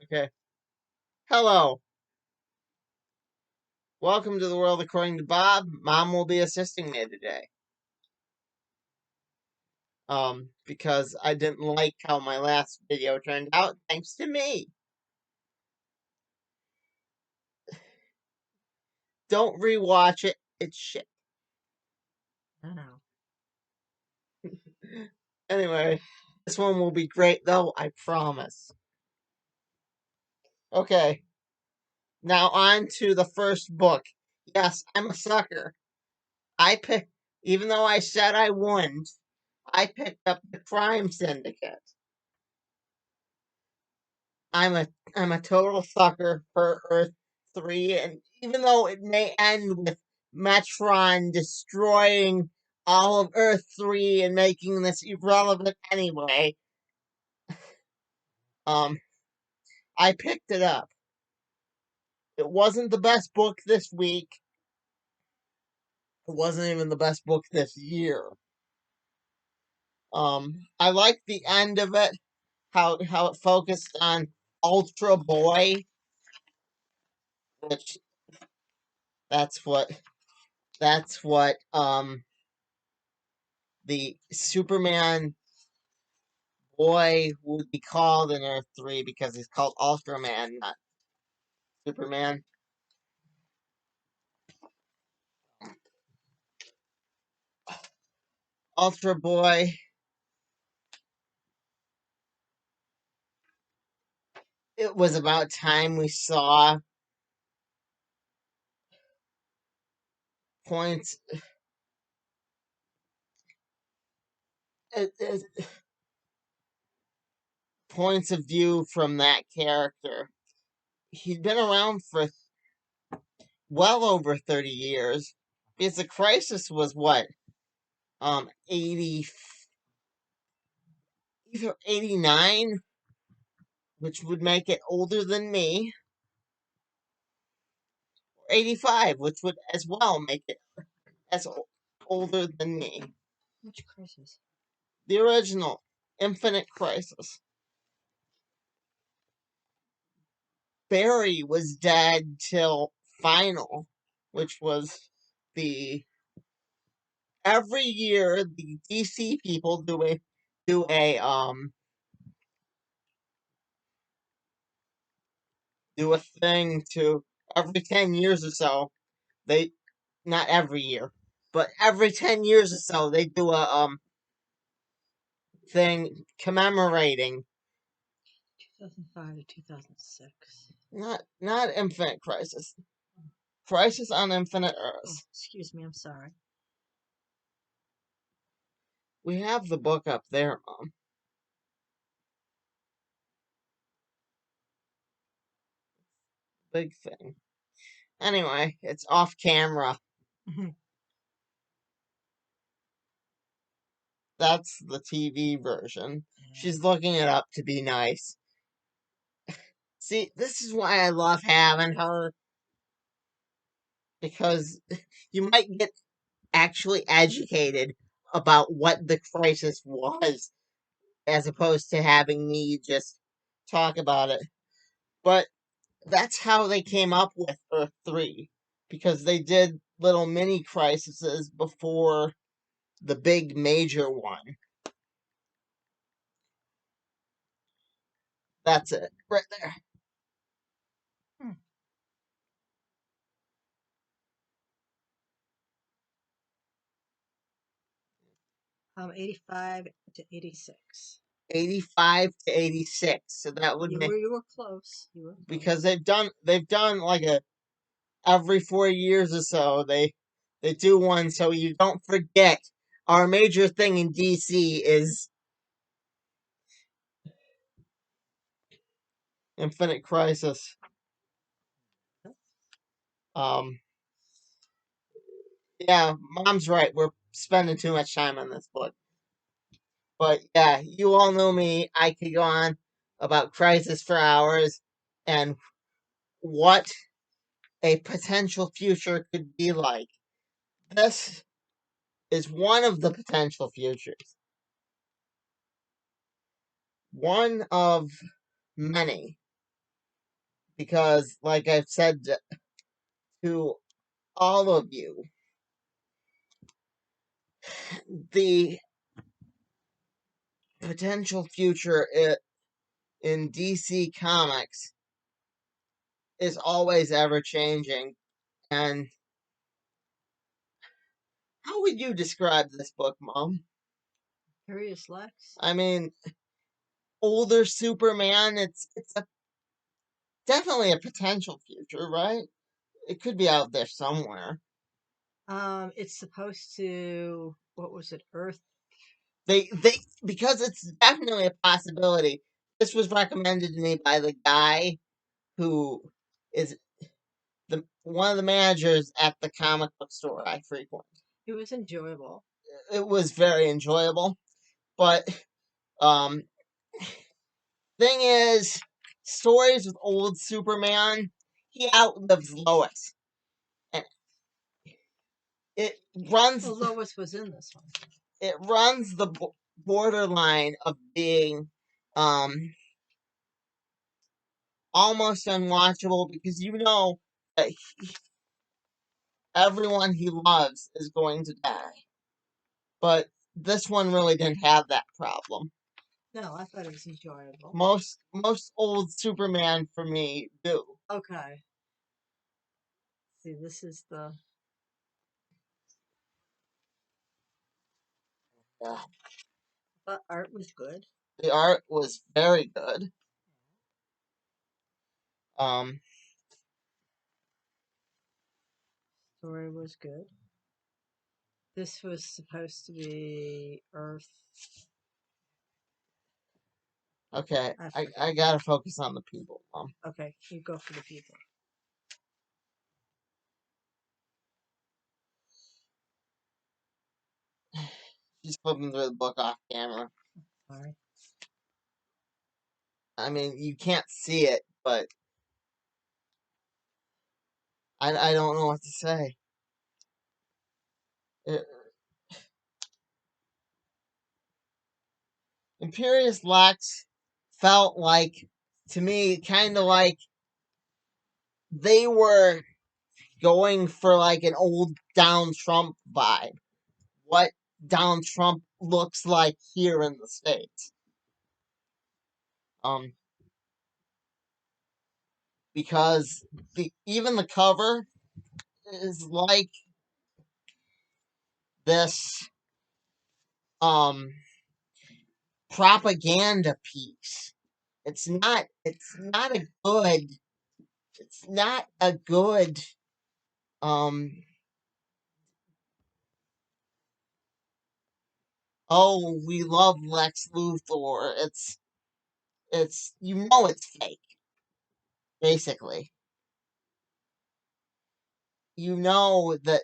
Okay. Hello. Welcome to the world according to Bob. Mom will be assisting me today. Because I didn't like how my last video turned out, thanks to me. Don't rewatch it. It's shit. No. Anyway, this one will be great though, I promise. Okay. Now on to the first book. Yes, I'm a sucker. Even though I said I wouldn't, I picked up the Crime Syndicate. I'm a total sucker for Earth 3, and even though it may end with Metron destroying all of Earth 3 and making this irrelevant anyway, um, I picked it up. It wasn't the best book this week. It wasn't even the best book this year. I liked the end of it, how it focused on Ultra Boy, which that's what the Superman boy would be called in Earth 3 because he's called Ultraman, not Superman. Ultra Boy. It was about time we saw points. Points of view from that character. He'd been around for well over 30 years. Because the Crisis was what? 80, either 89, which would make it older than me, or 85, which would as well make it as older than me. Which Crisis? The original Infinite Crisis. Barry was dead till Final, which was the every year the DC people do a thing to every 10 years or so. They not every year, but every 10 years or so they do a thing commemorating 2005 to 2006. not Infinite Crisis. Crisis on Infinite Oh, Earths. excuse me, I'm sorry. We have the book up there, Mom. Big thing. Anyway, it's off camera. That's the TV version. She's looking it up to be nice. See, this is why I love having her. Because you might get actually educated about what the crisis was, as opposed to having me just talk about it. But that's how they came up with Earth 3. Because they did little mini crises before the big major one. That's it. Right there. 85 to 86. 85 to 86. So that would make You were close. You were close. because they've done like a every 4 years or so they do one so you don't forget our major thing in DC is Infinite Crisis. Um yeah, Mom's right. We're spending too much time on this book. But yeah, you all know me. I could go on about Crisis for hours and what a potential future could be like. This is one of the potential futures. One of many. because, like I've said to all of you, the potential future in DC Comics is always ever changing. And how would you describe this book, Mom? Imperious Lex. I mean, older Superman. It's definitely a potential future, right? It could be out there somewhere. It's supposed to. What was it? Earth. They because it's definitely a possibility. This was recommended to me by the guy who is the one of the managers at the comic book store I frequent. It was enjoyable. It was very enjoyable, but um, thing is, stories with old Superman, he outlives Lois, and it runs Well, Lois was in this one. it runs the borderline of being um almost unwatchable because you know that everyone he loves is going to die. But this one really didn't have that problem. No, I thought it was enjoyable. Most old Superman for me do. Okay. See, this is the. Yeah. But art was good. The art was very good. Um, Story was good. This was supposed to be Earth. okay, I I, forget. I gotta focus on the people, Mom. Okay, you go for the people. She's flipping through the book off camera. All right. I mean, you can't see it, but I don't know what to say. It, Imperious Lex felt like, to me, kind of like they were going for like an old Donald Trump vibe. What Donald Trump looks like here in the States. Um, because even the cover is like this um propaganda piece. It's not a good um oh, we love Lex Luthor. It's you know it's fake, basically. You know that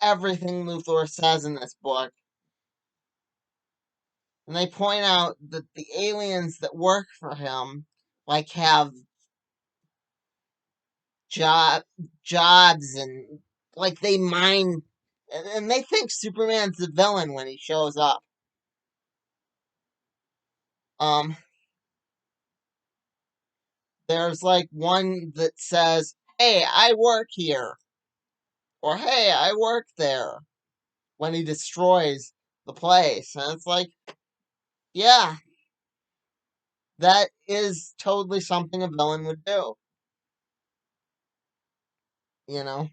everything Luthor says in this book, and they point out that the aliens that work for him like have job jobs and like they mine and they think Superman's the villain when he shows up. Um there's like one that says, "Hey, I work here," or "Hey, I work there," when he destroys the place. And it's like, yeah, that is totally something a villain would do. You know,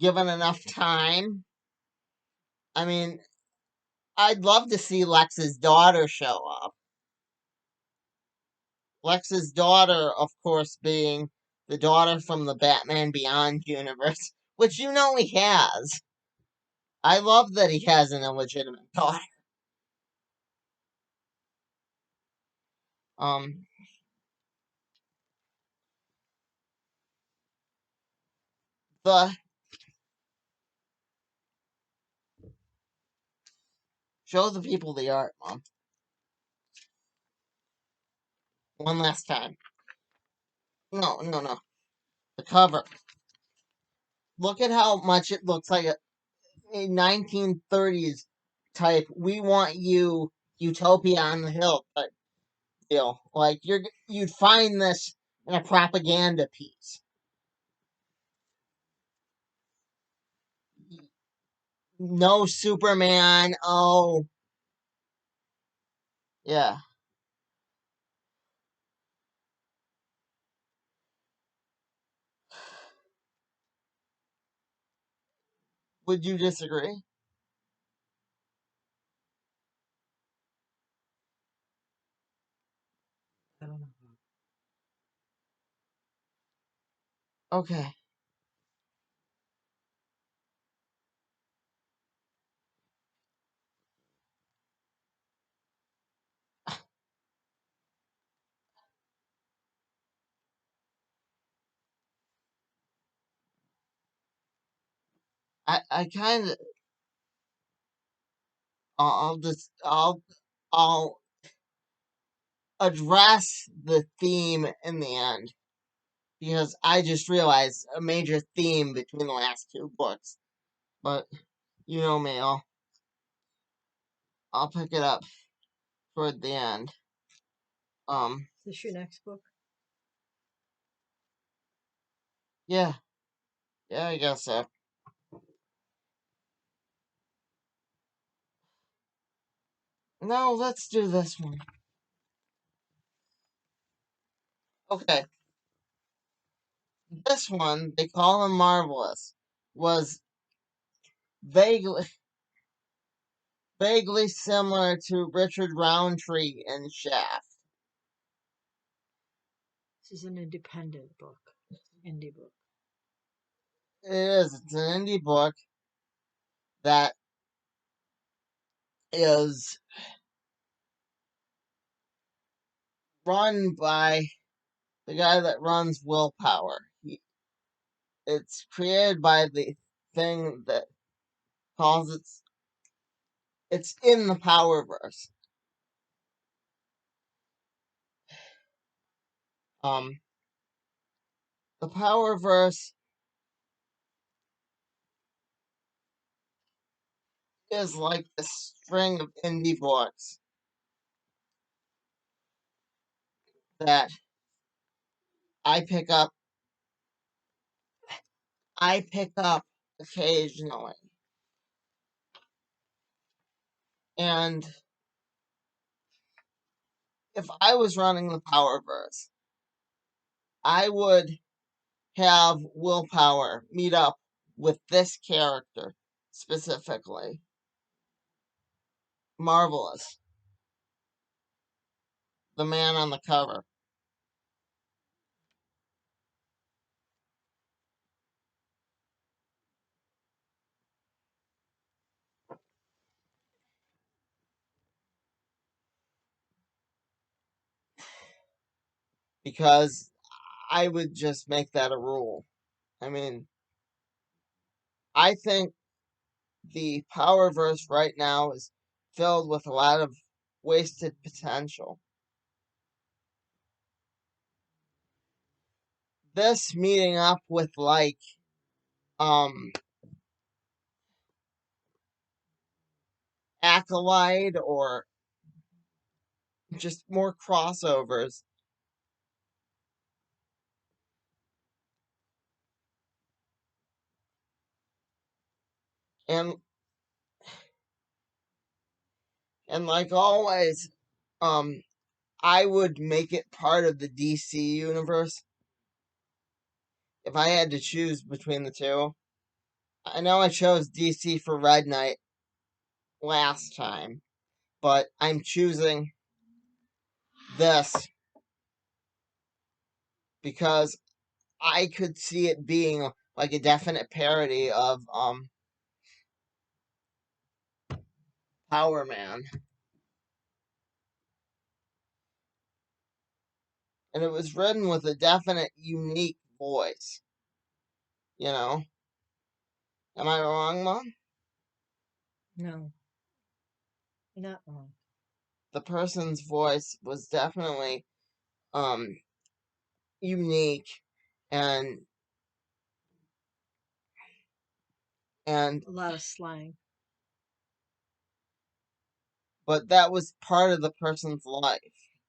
given enough time. I mean, I'd love to see Lex's daughter show up. Lex's daughter, of course, being the daughter from the Batman Beyond universe, which you know he has. I love that he has an illegitimate daughter. Um, the show the people the art, Mom. One last time. No, no, no. The cover. Look at how much it looks like a 1930s type. We want you, Utopia on the Hill type deal. Like you'd find this and a propaganda piece. No Superman. Oh, yeah. Would you disagree? I don't know. Okay. I kind of I'll address the theme in the end because I just realized a major theme between the last two books. But you know me, I'll pick it up toward the end. Is this your next book? Yeah, yeah, I guess so. No, let's do this one. Okay, this one they call him Marvelous was vaguely vaguely similar to Richard Roundtree in Shaft. This is an independent book, indie book. It is. It's an indie book that is run by the guy that runs Willpower. It's created by the thing that calls it's in the Powerverse. Um, the Powerverse is like a string of indie books that I pick up. I pick up occasionally, and if I was running the Powerverse, I would have Willpower meet up with this character specifically. Marvelous, the man on the cover. Because I would just make that a rule. I mean, I think the Powerverse right now is filled with a lot of wasted potential. This meeting up with like um Acolyte or just more crossovers and like always um I would make it part of the DC universe if I had to choose between the two. I know I chose DC for Red Knight last time, but I'm choosing this because I could see it being like a definite parody of Power Man. And it was written with a definite unique voice. You know? Am I wrong, Mom? No, you're not wrong. The person's voice was definitely um unique and A lot of slang. but that was part of the person's life.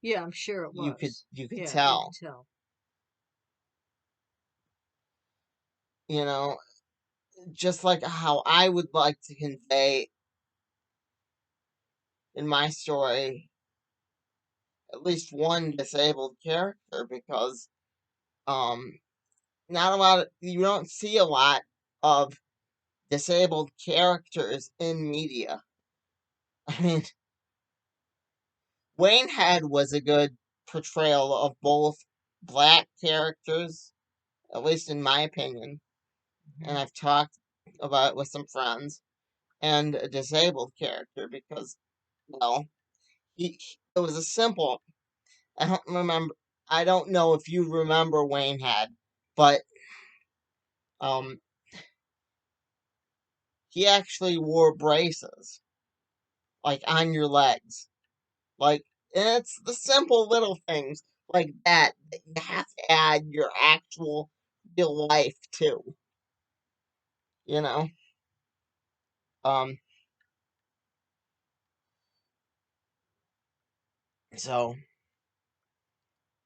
Yeah, I'm sure it You could was. you could Yeah, you tell. could tell. You know, just like how I would like to convey in my story at least one disabled character, because um not a lot of, you don't see a lot of disabled characters in media. I mean, Wanehead was a good portrayal of both black characters, at least in my opinion, and I've talked about it with some friends, and a disabled character because, well, it was a simple. I don't remember. I don't know if you remember Wanehead, but um, he actually wore braces, like on your legs. Like, and it's the simple little things like that you have to add your actual real life to, you know? Um, so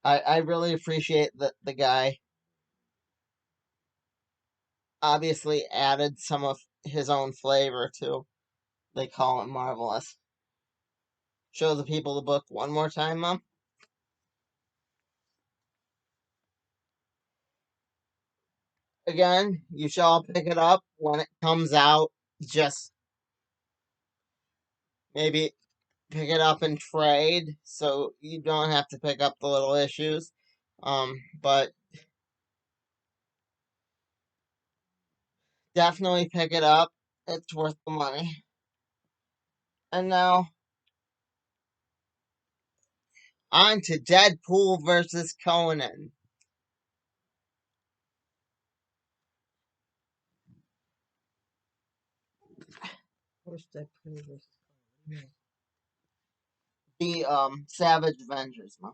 I really appreciate that the guy obviously added some of his own flavor to They Call It Marvelous. Show the people the book one more time, Mom. Again, you shall pick it up when it comes out. Just maybe pick it up and trade, so you don't have to pick up the little issues. But definitely pick it up. It's worth the money. And now on to Deadpool versus Conan. Where's Deadpool versus Conan? The Savage Avengers, Mom.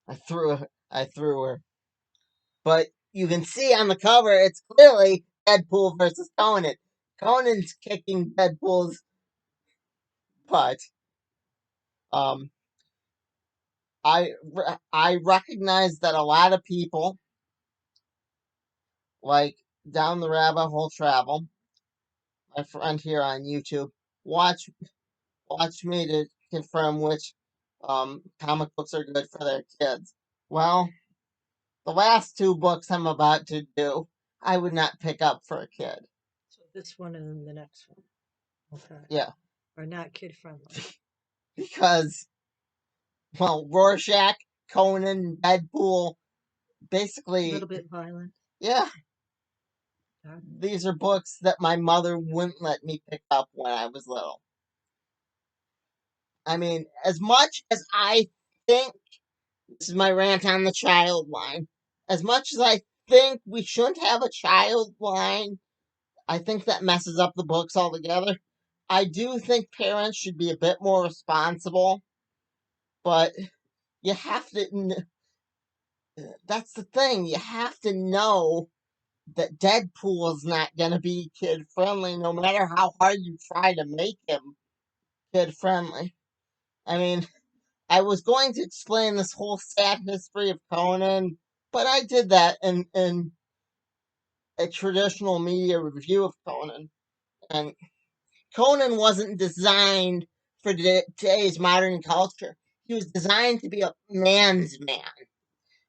I threw her. But you can see on the cover it's clearly Deadpool versus Conan. Conan's kicking Deadpool's butt. Um I recognize that a lot of people, like Down the Rabbit Hole Travel, my friend here on YouTube, watch me to confirm which comic books are good for their kids. Well, the last two books I'm about to do, I would not pick up for a kid. So this one and then the next one. Okay. Yeah, Are not kid friendly. because, well, Rorschach, Conan, Deadpool, A basically, little bit violent. yeah, Okay. these are books that my mother wouldn't let me pick up when I was little. I mean, as much as I think, this is my rant on the child line, as much as I think we shouldn't have a child line, I think that messes up the books altogether. I do think parents should be a bit more responsible, but you have to. That's the thing. You have to know that Deadpool is not going to be kid friendly, no matter how hard you try to make him kid friendly. I mean, I was going to explain this whole sad history of Conan, but I did that in a traditional media review of Conan. And Conan wasn't designed for today's modern culture. He was designed to be a man's man,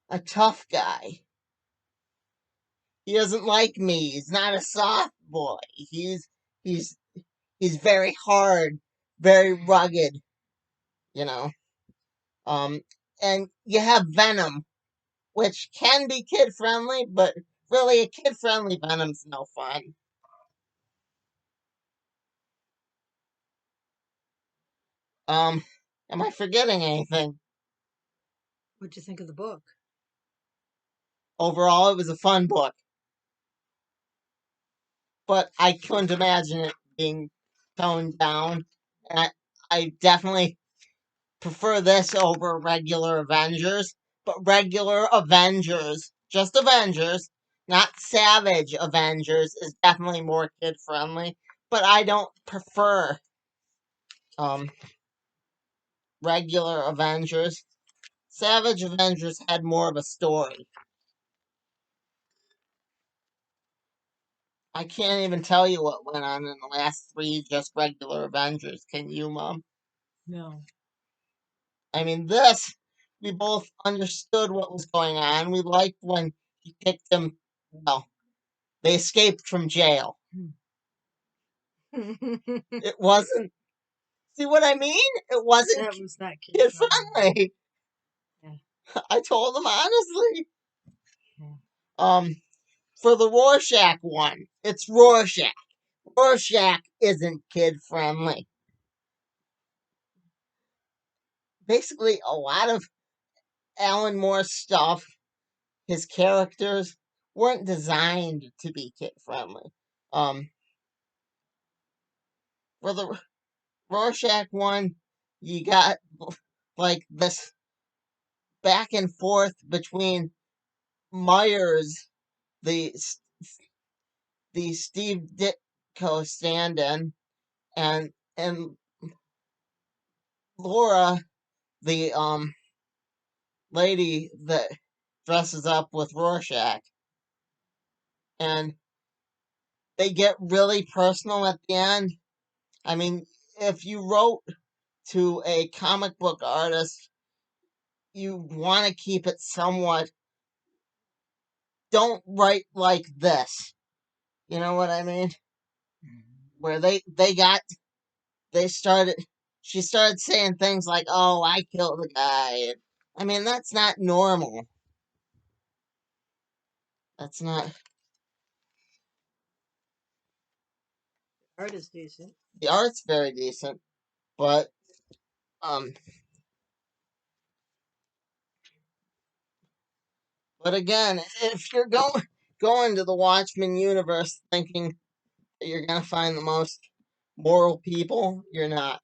a tough guy. He doesn't like me. He's not a soft boy. He's he's very hard, very rugged, you know. Um, and you have Venom, which can be kid friendly, but really a kid friendly Venom's no fun. Am I forgetting anything? What'd you think of the book? Overall, it was a fun book, but I couldn't imagine it being toned down. And I definitely prefer this over regular Avengers, but regular Avengers, just Avengers, not Savage Avengers, is definitely more kid friendly. But I don't prefer um regular Avengers. Savage Avengers had more of a story. I can't even tell you what went on in the last three just regular Avengers. Can you, Mom? No. I mean, this, we both understood what was going on. We liked when he picked him, well, they escaped from jail. It wasn't, see what I mean? It wasn't That was not kid kid-friendly. friendly. Yeah. I told him honestly. Yeah. For the Rorschach one, it's Rorschach. Rorschach isn't kid friendly. Basically, a lot of Alan Moore's stuff, his characters weren't designed to be kid friendly. Um, for the Rorschach one, you got like this back and forth between Myers, the the Steve Ditko stand-in, and Laura, the lady that dresses up with Rorschach, and they get really personal at the end. I mean, if you wrote to a comic book artist, you want to keep it somewhat. Don't write like this. You know what I mean? Where they started. She started saying things like, "Oh, I killed the guy." I mean, that's not normal. That's not. Art is decent. The art's very decent, but um, but again, if you're going to the Watchmen universe thinking that you're gonna find the most moral people, you're not.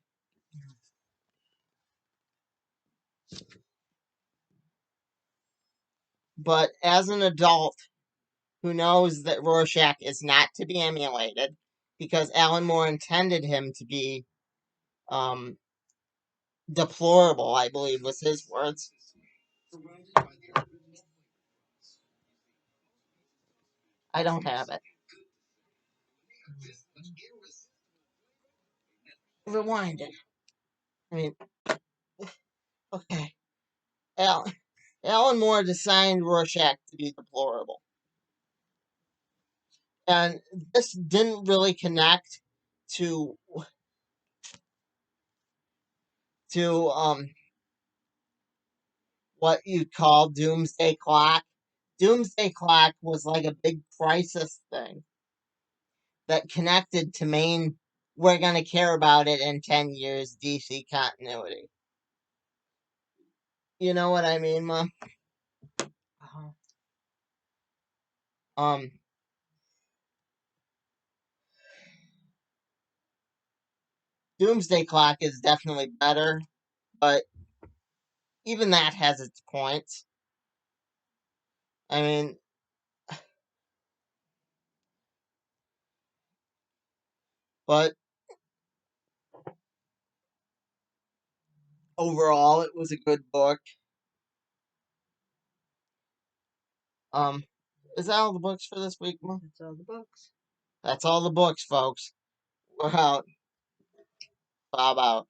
But as an adult who knows that Rorschach is not to be emulated, because Alan Moore intended him to be um, deplorable, I believe was his words. I don't have it. Rewind it. I mean, okay. Al- Alan Moore designed Rorschach to be deplorable. And this didn't really connect to to what you'd call Doomsday Clock. Doomsday Clock was like a big crisis thing that connected to main. We're gonna care about it in 10 years DC continuity. You know what I mean, Mom? Uh-huh. Um, Doomsday Clock is definitely better, but even that has its points. I mean, but overall, it was a good book. Um, is that all the books for this week, Mom? That's all the books. That's all the books, folks. We're out. Bob out.